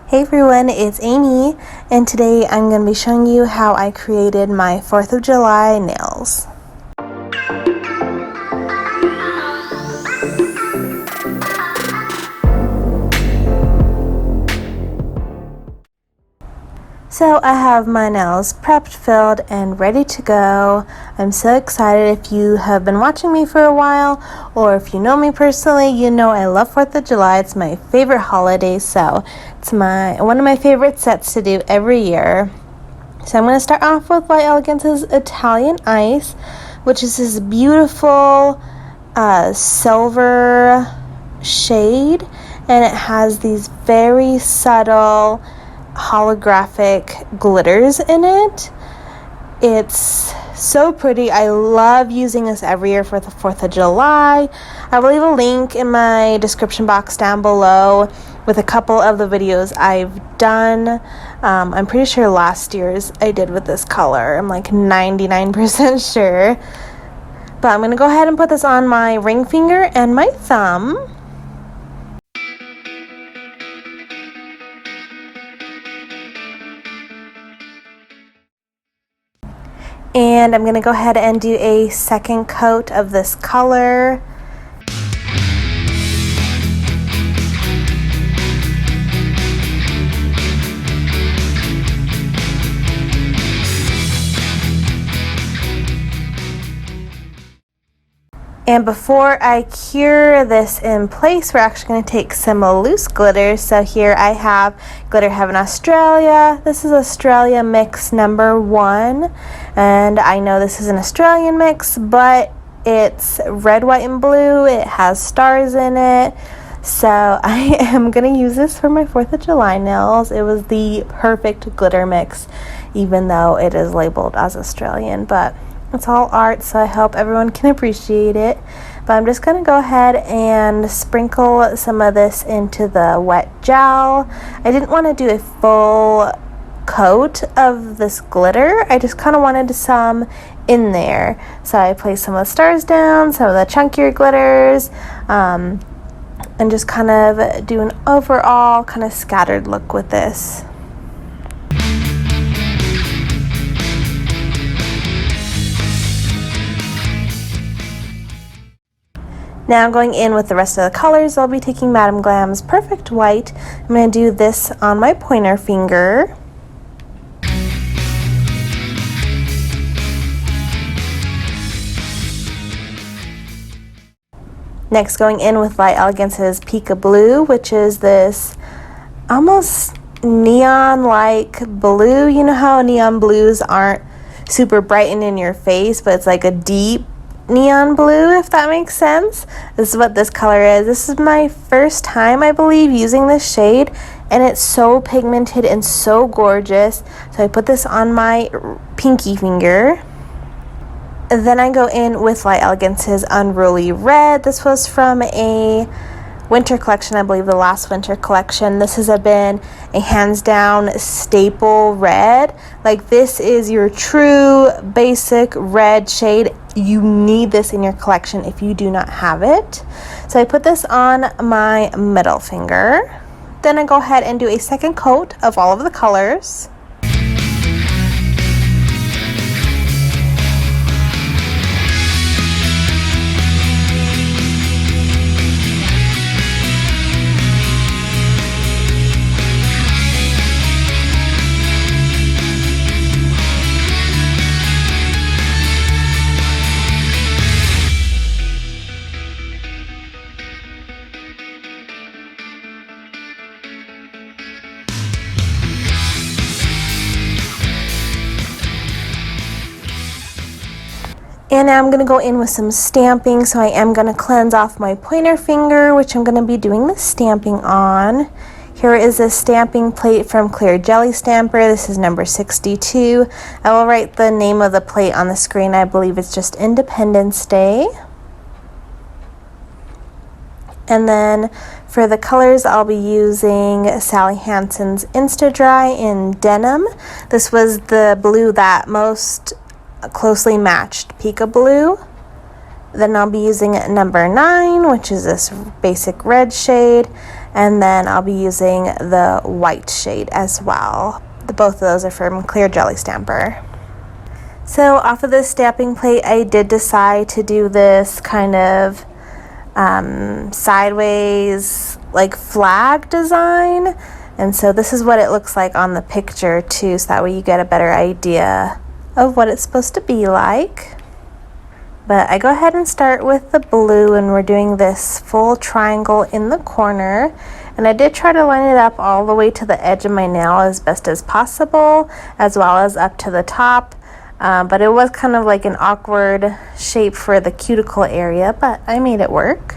Hey everyone, it's Amy, and today I'm going to be showing you how I created my 4th of July nails. So I have my nails prepped, filled, and ready to go. I'm so excited. If you have been watching me for a while, or if you know me personally, you know I love 4th of July. It's my favorite holiday, so it's one of my favorite sets to do every year. So I'm going to start off with By Elegance's Italian Ice, which is this beautiful silver shade, and it has these very subtle holographic glitters in it. It's so pretty. I love using this every year for the 4th of July. I will leave a link in my description box down below with a couple of the videos I've done. I'm pretty sure last year's I did with this color. I'm like 99% sure. But I'm going to go ahead and put this on my ring finger and my thumb. And I'm going to go ahead and do a second coat of this color. And before I cure this in place, we're actually going to take some loose glitter. So here I have Glitter Heaven Australia. This is Australia mix number 1. And I know this is an Australian mix, but it's red, white, and blue. It has stars in it. So I am going to use this for my 4th of July nails. It was the perfect glitter mix, even though it is labeled as Australian. But it's all art, so I hope everyone can appreciate it. But I'm just going to go ahead and sprinkle some of this into the wet gel. I didn't want to do a full coat of this glitter. I just kind of wanted some in there. So I placed some of the stars down, some of the chunkier glitters, and just kind of do an overall kind of scattered look with this. Now I'm going in with the rest of the colors. I'll be taking Madam Glam's Perfect White. I'm going to do this on my pointer finger. Next, going in with By Elegance's Pika Blue, which is this almost neon-like blue. You know how neon blues aren't super bright and in your face, but it's like a deep neon blue, if that makes sense. This is what this color is. This is my first time, I believe, using this shade, and it's so pigmented and so gorgeous. So I put this on my pinky finger. And then I go in with By Elegance's Unruly Red. This was from a winter collection, I believe the last winter collection. This has been a hands down staple red. Like, this is your true basic red shade. You need this in your collection if you do not have it. So I put this on my middle finger. Then I go ahead and do a second coat of all of the colors. And now I'm going to go in with some stamping, so I am going to cleanse off my pointer finger, which I'm going to be doing the stamping on. Here is a stamping plate from Clear Jelly Stamper. This is number 62. I will write the name of the plate on the screen. I believe it's just Independence Day. And then for the colors, I'll be using Sally Hansen's Insta Dry in Denim. This was the blue that most closely matched Pika Blue. Then I'll be using number 9, which is this basic red shade. and then I'll be using the white shade as well. Both of those are from Clear Jelly Stamper. So off of this stamping plate, I did decide to do this kind of sideways like flag design, and so this is what it looks like on the picture too, so that way you get a better idea of what it's supposed to be like. But I go ahead and start with the blue, and we're doing this full triangle in the corner, and I did try to line it up all the way to the edge of my nail as best as possible, as well as up to the top. But it was kind of like an awkward shape for the cuticle area, but I made it work.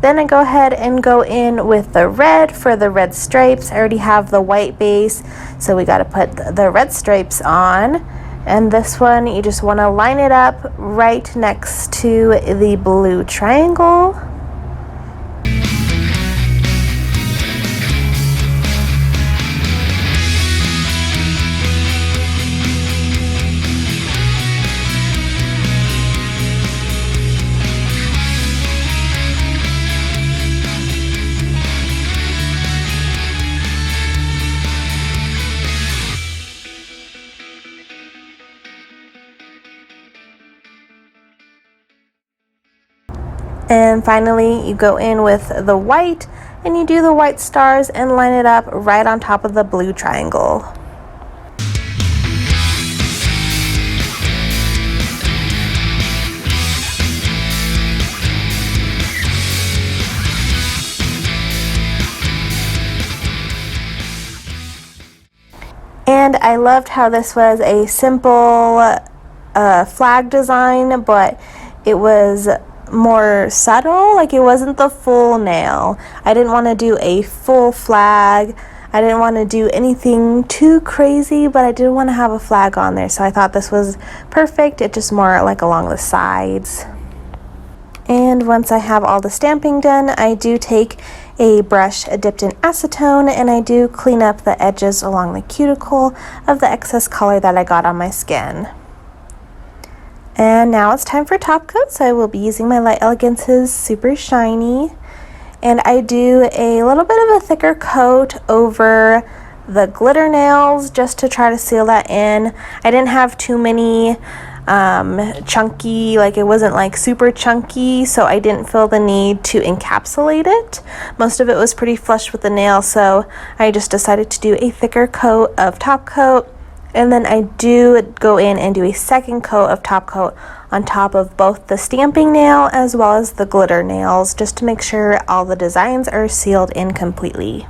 Then I go ahead and go in with the red for the red stripes. I already have the white base, so we got to put the red stripes on. And this one, you just want to line it up right next to the blue triangle. And finally, you go in with the white and you do the white stars and line it up right on top of the blue triangle. And I loved how this was a simple flag design, but it was more subtle, like it wasn't the full nail. I didn't want to do a full flag. I didn't want to do anything too crazy, but I did want to have a flag on there, so I thought this was perfect. It just more like along the sides. And once I have all the stamping done, I do take a brush dipped in acetone and I do clean up the edges along the cuticle of the excess color that I got on my skin. And now it's time for top coat, so I will be using my Light Elegance's Super Shiny. And I do a little bit of a thicker coat over the glitter nails just to try to seal that in. I didn't have too many chunky, like it wasn't like super chunky, so I didn't feel the need to encapsulate it. Most of it was pretty flush with the nail, so I just decided to do a thicker coat of top coat. And then I do go in and do a second coat of top coat on top of both the stamping nail as well as the glitter nails, just to make sure all the designs are sealed in completely.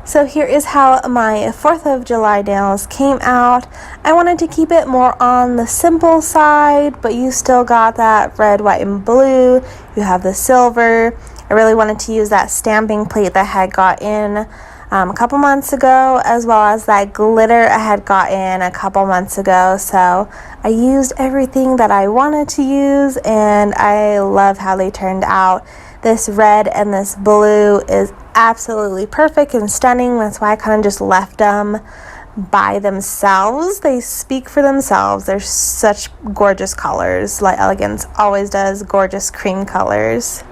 So here is how my 4th of July nails came out. I wanted to keep it more on the simple side, but you still got that red, white, and blue. You have the silver. I really wanted to use that stamping plate that I had got in a couple months ago, as well as that glitter I had got in a couple months ago. So I used everything that I wanted to use, and I love how they turned out. This red and this blue is absolutely perfect and stunning. That's why I kind of just left them by themselves. They speak for themselves. They're such gorgeous colors. Light Elegance always does gorgeous cream colors.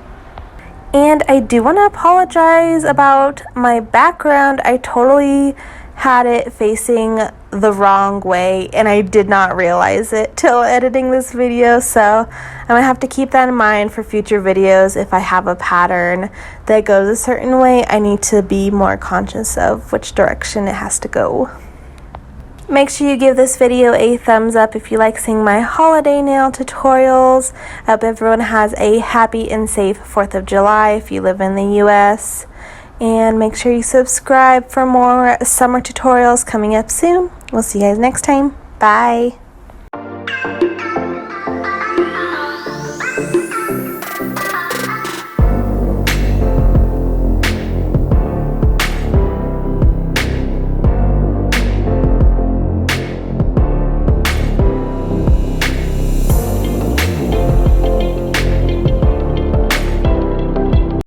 And I do want to apologize about my background. I totally had it facing the wrong way and I did not realize it till editing this video, so I'm gonna have to keep that in mind for future videos. If I have a pattern that goes a certain way, I need to be more conscious of which direction it has to go. Make sure you give this video a thumbs up if you like seeing my holiday nail tutorials. I hope everyone has a happy and safe 4th of July if you live in the US. And make sure you subscribe for more summer tutorials coming up soon. We'll see you guys next time. Bye.